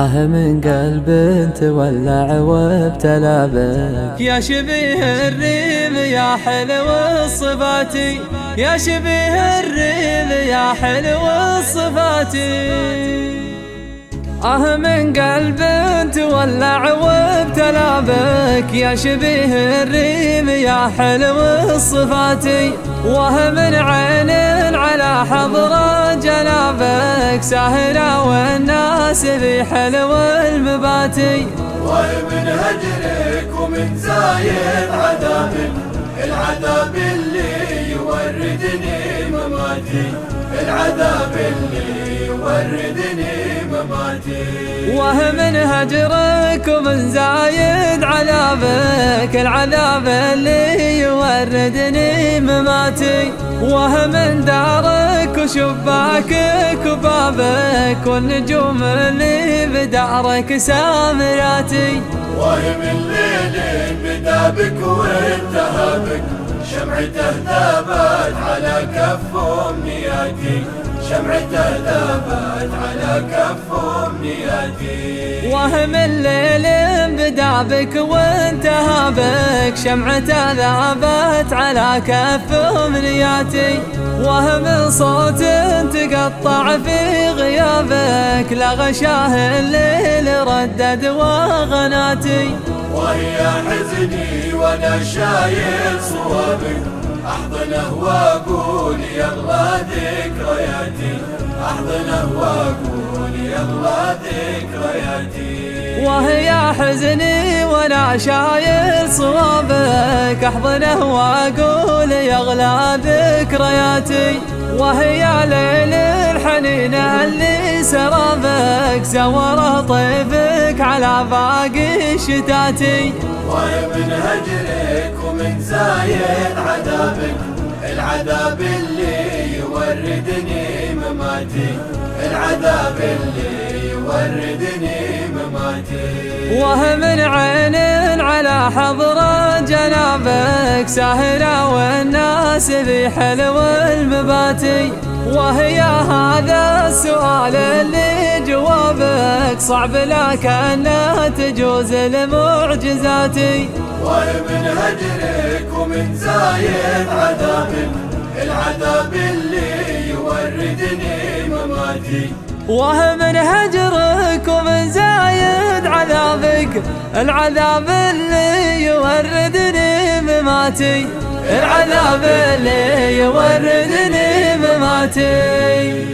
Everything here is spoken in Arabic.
من قلب تولع وابتلى بك يا شبيه الريم يا حلو الصفات، يا شبيه الريم يا حلو الصفات. من قلب تولع وابتلى بك يا شبيه الريم يا حلو الصفات. من عين على حضرة جنابك ساهرة والناس في حلو المبات. من هجرك ومن زايد عذابك، العذاب اللي يوردني مماتي، العذاب اللي يوردني مماتي. من هجرك ومن زايد عذابك، العذاب اللي يوردني مماتي. من دارك وشباكك وبابك والنجوم اللي بدارك سامراتي. من ليل بدا بك وانتهى بك، شمعته ذابت على كف أمنياتي، شمعته ذابت على كف أمنياتي. من الليل بدا بك وانتهى بك، شمعته ذابت على كف أمنياتي. من صوت تقطع في غيابك لغشاه الليل ردد وغناتي. وهي حزني وانا شايل صوابك، احضنه واقول يغلى ذكرياتي، احضنه واقول يغلى ذكرياتي. وهي حزني وانا شايل صوابك، احضنه واقول يغلى ذكرياتي. وهي ليل الحنينه اللي سرابك زوره طيفك على باقي شتاتي. من هجرك ومن زايد عذابك، العذاب اللي يوردني مماتي، العذاب اللي يوردني مماتي. من عين على حضرة جنابك ساهرة والناس في حلو المبات. وهي هذا السؤال اللي جوابك صعب لكن تجوز المعجزات. من هجرك ومن زايد عذابك، العذاب اللي يوردني مماتي. من هجرك ومن زايد عذابك، العذاب اللي يوردني مماتي، العذاب اللي يوردني مماتي.